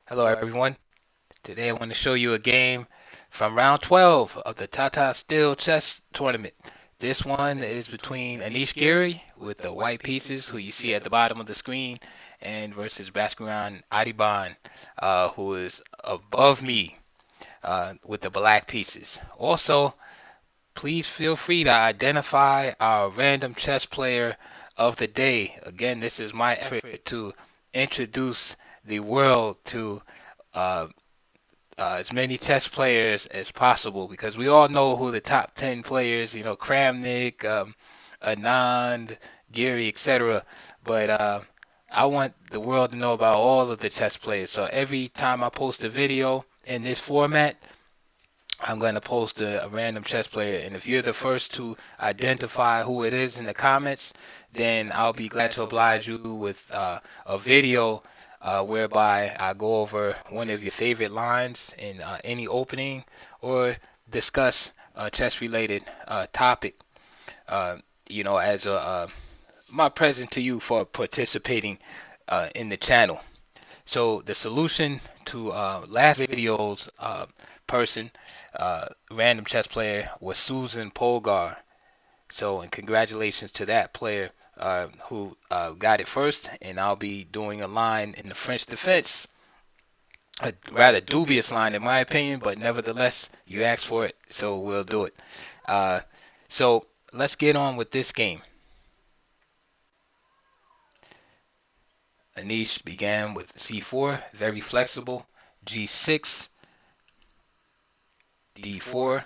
Hello everyone. Today I want to show you a game from round 12 of the Tata Steel Chess Tournament. This one is between Anish Giri with the white pieces, who you see at the bottom of the screen, and versus Baskiran Adhiban, who is above me with the black pieces. Also, please feel free to identify our random chess player of the day. Again, this is my effort to introduce the world to uh, as many chess players as possible because we all know who the top 10 players, Kramnik, Anand, Giri, etc. But I want the world to know about all of the chess players. So every time I post a video in this format, I'm going to post a random chess player. And if you're the first to identify who it is in the comments, then I'll be glad to oblige you with a video whereby I go over one of your favorite lines in any opening or discuss a chess related topic, uh, as my present to you for participating in the channel. So the solution to last video's person, random chess player, was Susan Polgar. So, and congratulations to that player who got it first. And I'll be doing a line in the French defense, a rather dubious line in my opinion, but nevertheless, you asked for it, so we'll do it. Uh, so let's get on with this game. Anish began with c4, very flexible, g6, d4,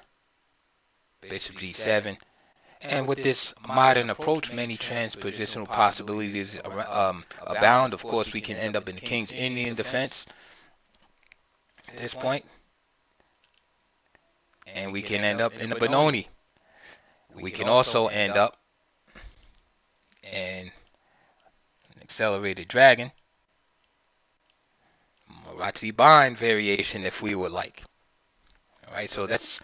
bishop g7. And with this modern approach, many transpositional possibilities abound. Of course, we can end up in the King's Indian defense at this point, and we can end up in the Benoni. We can also end up in an accelerated dragon, Marazzi bind variation if we would like. All right, so that's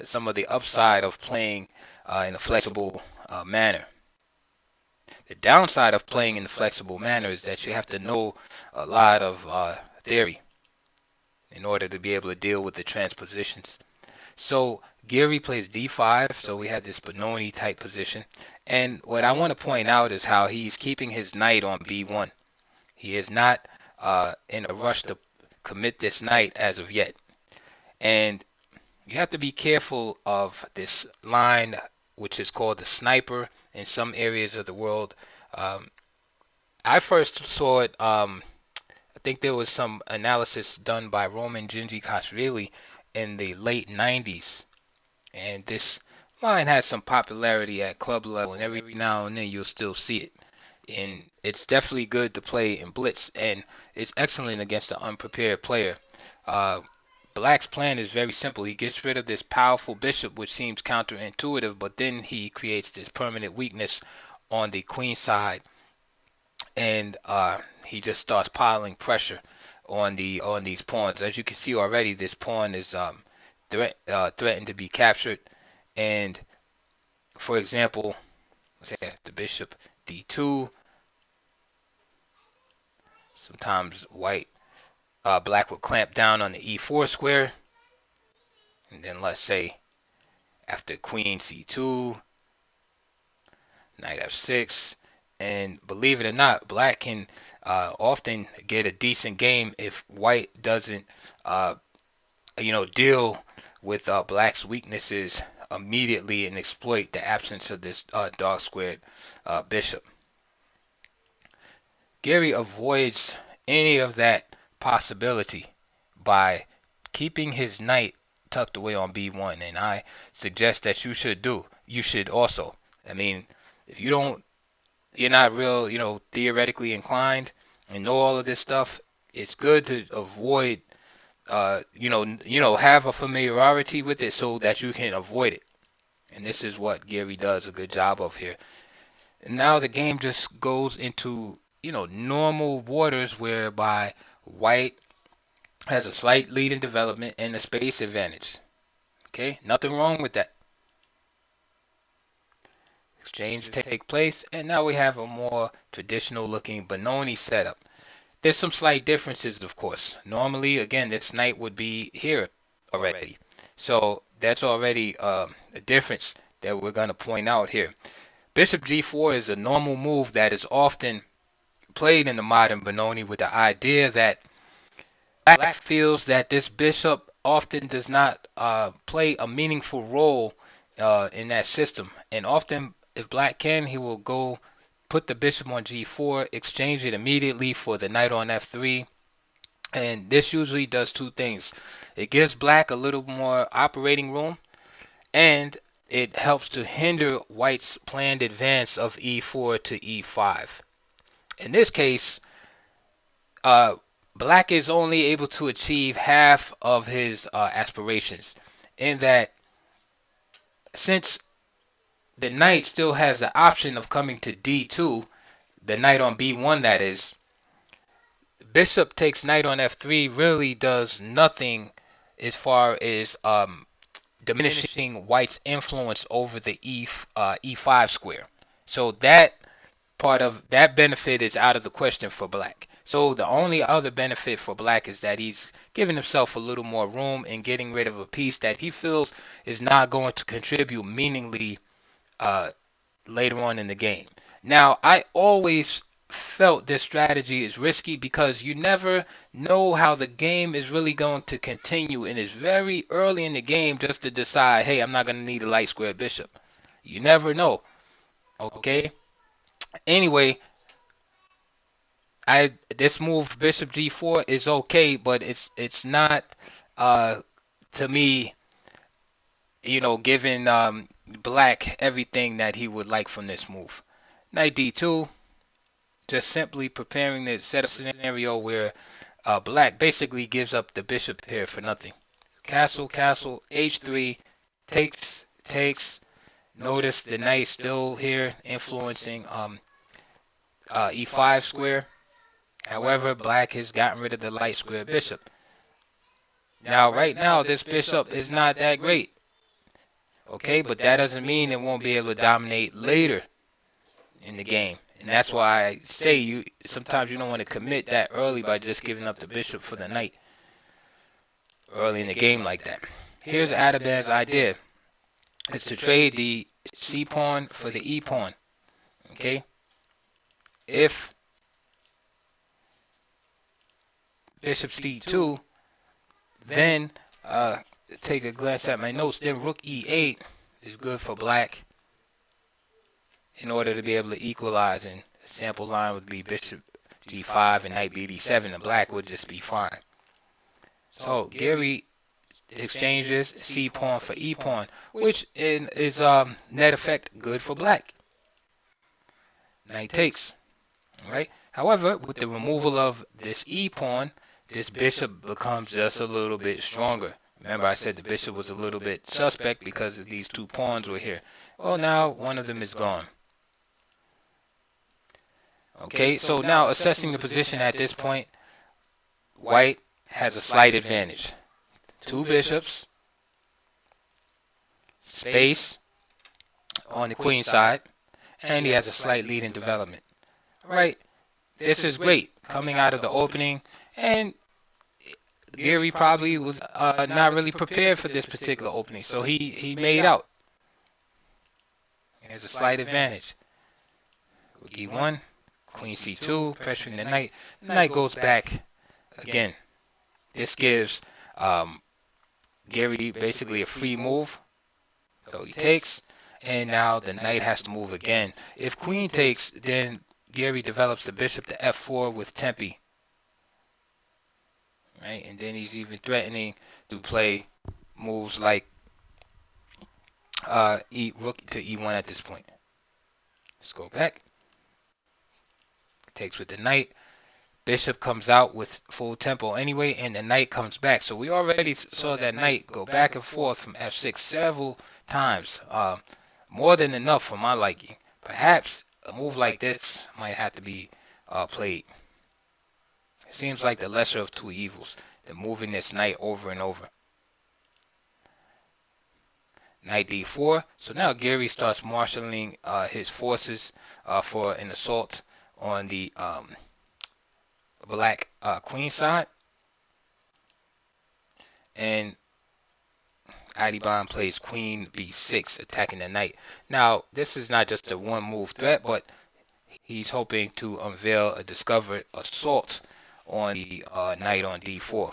some of the upside of playing in a flexible manner. The downside of playing in the flexible manner is that you have to know a lot of theory in order to be able to deal with the transpositions. So Giri plays d5, so we have this Benoni type position. And what I want to point out is how he's keeping his knight on b1. He is not in a rush to commit this knight as of yet. And you have to be careful of this line, which is called the sniper in some areas of the world. Um, I first saw it. I think there was some analysis done by Roman Gingi in the late 90s, and this line has some popularity at club level, and every now and then you'll still see it. And it's definitely good to play in blitz, and it's excellent against an unprepared player. Uh, Black's plan is very simple. He gets rid of this powerful bishop, which seems counterintuitive, but then he creates this permanent weakness on the queen side, and he just starts piling pressure on these pawns. As you can see already, this pawn is threatened to be captured. And for example, let's say the bishop d2. Sometimes black will clamp down on the e4 square, and then let's say after queen c2, knight f6, and believe it or not, black can often get a decent game if white doesn't, deal with black's weaknesses immediately and exploit the absence of this dark squared bishop. Gary avoids any of that possibility by keeping his knight tucked away on b1, and I suggest that you should also. I mean, if you're not real, theoretically inclined and know all of this stuff, it's good to avoid, have a familiarity with it so that you can avoid it. And this is what Gary does a good job of here. And now the game just goes into, normal waters whereby white has a slight lead in development and a space advantage. Okay, nothing wrong with that. Exchange take place, and now we have a more traditional looking Benoni setup. There's some slight differences, of course. Normally, again, this knight would be here already. So that's already a difference that we're going to point out here. Bishop g4 is a normal move that is often played in the modern Benoni with the idea that Black feels that this bishop often does not play a meaningful role in that system. And often, if Black can, he will go put the bishop on g4, exchange it immediately for the knight on f3. And this usually does two things. It gives Black a little more operating room, and it helps to hinder White's planned advance of e4 to e5. In this case, uh, Black is only able to achieve half of his aspirations, in that since the knight still has the option of coming to d2, the knight on b1 that is, bishop takes knight on f3 really does nothing as far as diminishing White's influence over the e5 square. So that part of that benefit is out of the question for Black. So the only other benefit for Black is that he's giving himself a little more room and getting rid of a piece that he feels is not going to contribute meaningfully uh, later on in the game. Now, I always felt this strategy is risky because you never know how the game is really going to continue, and it's very early in the game just to decide, hey, I'm not going to need a light square bishop. You never know. Okay. Anyway, I this move bishop g4 is okay, but it's not to me, giving Black everything that he would like from this move. Knight d2, just simply preparing to set a scenario where Black basically gives up the bishop here for nothing. Castle, castle, h3, takes. Notice the knight still here influencing e5 square. However, Black has gotten rid of the light square bishop. Now, right now, this bishop is not that great. Okay, but that doesn't mean it won't be able to dominate later in the game. And that's why I say sometimes you don't want to commit that early by just giving up the bishop for the knight early in the game like that. Here's Adhiban's idea. It's to trade the c pawn for the e pawn. Okay? If bishop c2, then take a glance at my notes. Then rook e8 is good for Black in order to be able to equalize, and the sample line would be bishop g5 and knight bd7, and Black would just be fine. So Giri exchanges c pawn for e pawn, which is net effect good for Black. Knight takes. All right. However, with the removal of this e pawn, this bishop becomes just a little bit stronger. Remember, I said the bishop was a little bit suspect because of these two pawns were here. Well, now one of them is gone. Okay, so now assessing the position at this point, White has a slight advantage. Two bishops, space on the queen side, and he has a slight lead in development. Right, this is great coming out of the opening, and Giri probably was not really prepared for this particular opening, so he made out. He has a slight advantage. Rook e1, queen c2, pressuring the knight. The knight goes back again. This gives Giri basically a free move. So he takes, and now the knight has to move again. If queen takes, then Giri develops the bishop to f4 with tempi. Right, and then he's even threatening to play moves like rook to e1 at this point. Let's go back. Takes with the knight. Bishop comes out with full tempo anyway, and the knight comes back. So we already saw that knight go back and forth from f6 several times. More than enough for my liking. Perhaps a move like this might have to be played. It seems like the lesser of two evils, than moving this knight over and over. Knight d4. So now Giri starts marshaling his forces for an assault on the black queen side, and Adhiban plays queen b6, attacking the knight. Now, this is not just a one move threat, but he's hoping to unveil a discovered assault on the knight on d4.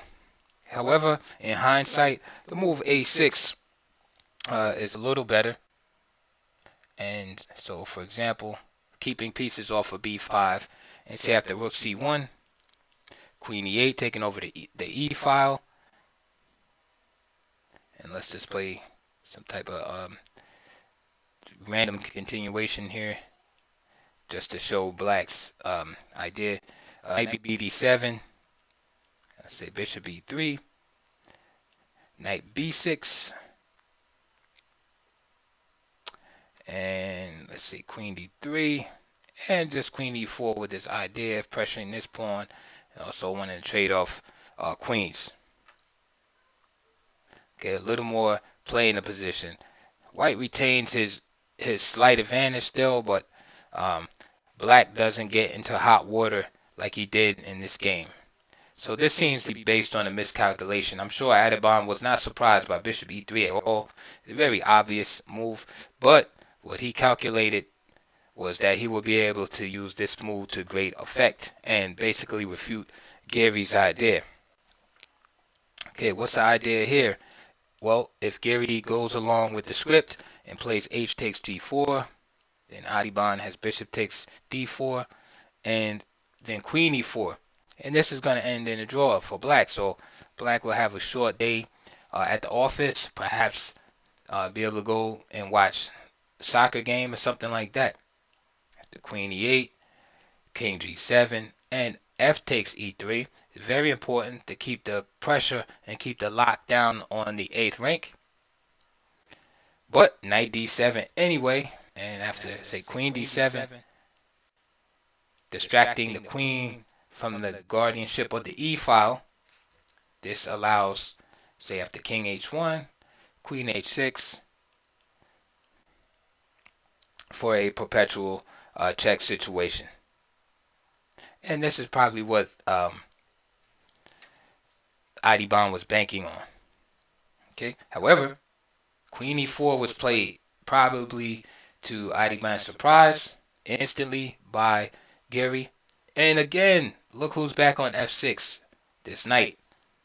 However, in hindsight, the move a6 is a little better. And so, for example, keeping pieces off of b5, and say after rook c1, queen e8, taking over the e file. And let's just play some type of random continuation here, just to show black's idea. Knight b7. Let's say bishop e3. Knight b6. And let's say queen d3. And just queen e4 with this idea of pressuring this pawn. And also wanting to trade off queens. Okay, a little more play in the position. White retains his slight advantage still, but black doesn't get into hot water like he did in this game. So this seems to be based on a miscalculation. I'm sure Adhiban was not surprised by bishop e3 at all. It's a very obvious move, but what he calculated was that he would be able to use this move to great effect and basically refute Giri's idea. Okay, what's the idea here? Well, if Giri goes along with the script and plays h takes g4, then Adhiban has bishop takes d4, and then queen e4. And this is going to end in a draw for black. So black will have a short day at the office, perhaps be able to go and watch a soccer game or something like that. After queen e8, king g7, and f takes e3. It's very important to keep the pressure and keep the lockdown on the 8th rank. But knight d7 anyway, and after say queen d7, distracting the queen from the guardianship of the e file. This allows, say after king h1, queen h6 for a perpetual check situation. And this is probably what Adhiban was banking on. Okay. However, queen e4 was played probably to Adhiban's surprise instantly by Giri. And again, look who's back on f6. This knight.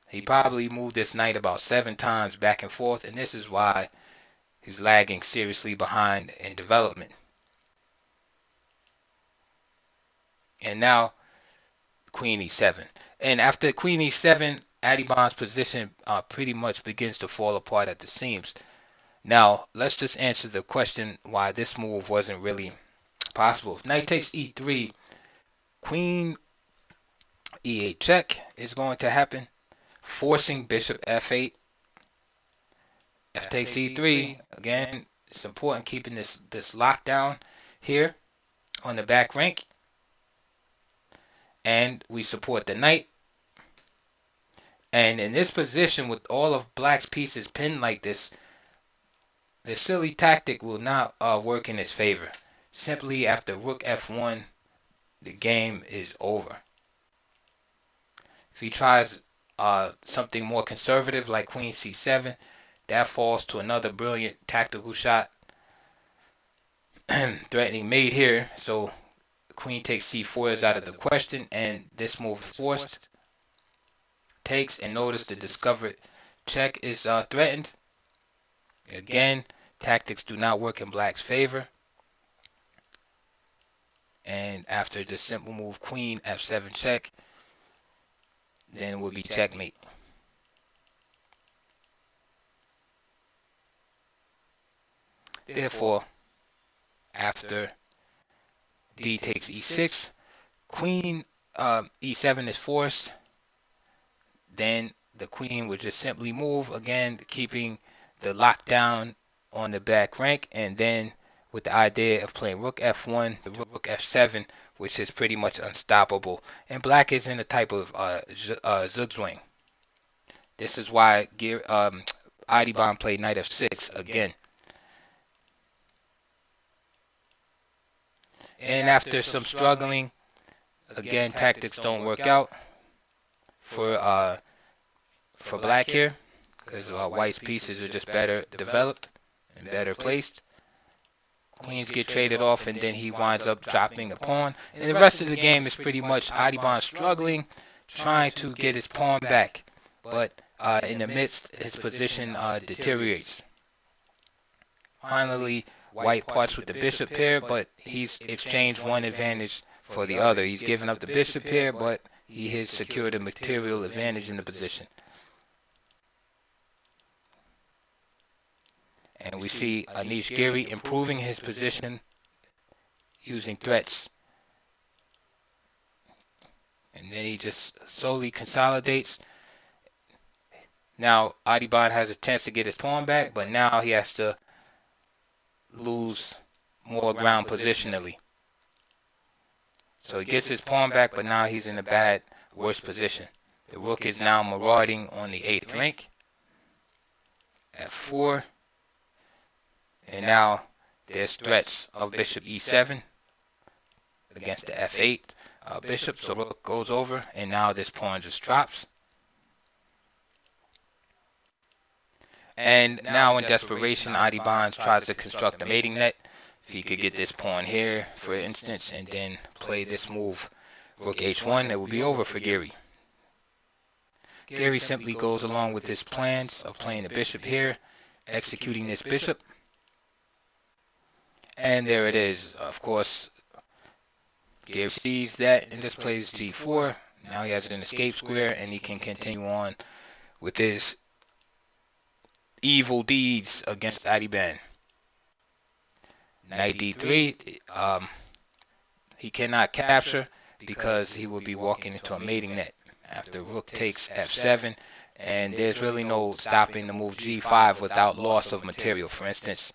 He probably moved this knight about 7 times back and forth, and this is why he's lagging seriously behind in development. And now queen e7. And after queen e7, Adhiban's position pretty much begins to fall apart at the seams. Now, let's just answer the question why this move wasn't really possible. If knight takes e3, queen e8 check is going to happen, forcing bishop f8. F takes e3. Again, it's important keeping this lockdown here on the back rank. And we support the knight. And in this position, with all of black's pieces pinned like this, the silly tactic will not work in his favor. Simply after rook f1, the game is over. If he tries something more conservative like queen c7, that falls to another brilliant tactical shot. Threatening mate here, so queen takes c4 is out of the question, and this move is forced. Takes, and notice the discovered check is threatened. Again, tactics do not work in black's favor. And after the simple move queen f7 check, then it will be checkmate. Therefore, after d takes e6, queen e7 is forced. Then the queen would just simply move, again keeping the lockdown on the back rank, and then with the idea of playing rook f1, rook f7, which is pretty much unstoppable. And black is in a type of zugzwang. This is why Adhiban played knight f6 again. And after some struggling, again, tactics don't work out for black here, because white's pieces are just better developed and better placed. Queens get traded off, and then he winds up dropping a pawn. And the rest of the game is pretty much Adhiban struggling, trying to get his pawn back. But in the midst, his position deteriorates. Finally, white parts with the bishop pair, but he's exchanged one advantage for the other. He's given up the bishop pair, but he has secured a material advantage in the position. And we see Anish Giri improving his position using threats. And then he just slowly consolidates. Now Adhiban has a chance to get his pawn back, but now he has to lose more ground positionally. So he gets his pawn back, but now he's in a worse position. The rook is now marauding on the 8th rank. F4. And now there's threats of bishop e7 against the f8 bishop. So rook goes over, and now this pawn just drops. And now in desperation, Adhiban tries to construct a mating net. If he could get this pawn here, for instance, and then play this move, rook h1, it will be over for Giri. Giri simply goes along with his plans of playing the bishop here, executing this bishop. And there it is. Of course, Giri sees that and just plays g4. Now he has an escape square, and he can continue on with his evil deeds against Adhiban. Knight d3. He cannot capture because he will be walking into a mating net after rook takes f7. And there's really no stopping the move g5 without loss of material. For instance,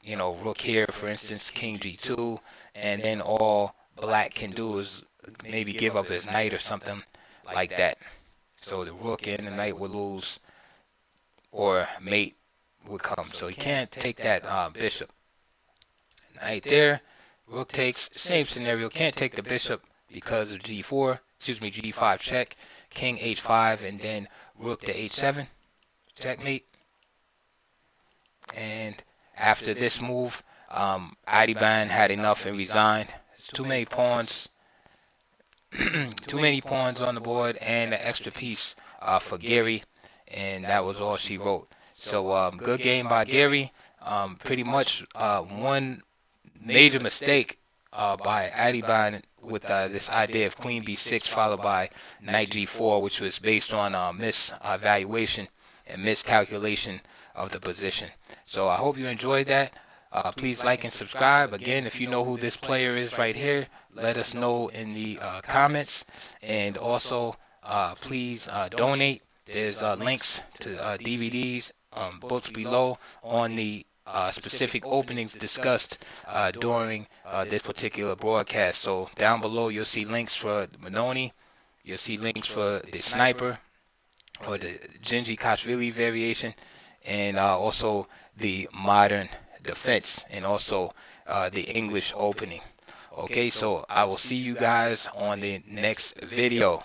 rook here, for instance, king g2, and then all black can do is maybe give up his knight or something like that. So the rook and the knight will lose, or mate would come. So he can't take that bishop. Knight there, rook takes, same scenario, can't take the bishop because of g5 check, king h5, and then rook to h7, checkmate. And after this move, Adhiban had enough and resigned. It's too many pawns, too many pawns on the board, and an extra piece for Giri, and that was all she wrote. So good game by Giri. Pretty much one major mistake by Adhiban with this idea of queen b6 followed by knight g4, which was based on misevaluation and miscalculation of the position. So I hope you enjoyed that. Please like and subscribe. Again, if you know who this player is right here, let us know in the comments. And also, please donate. There's links to DVDs, books below on the specific openings discussed during this particular broadcast. So down below, you'll see links for the Benoni. You'll see links for the sniper or the Genji Kashvili variation, and also the modern defense, and also the English opening. Okay, so I will see you guys on the next video.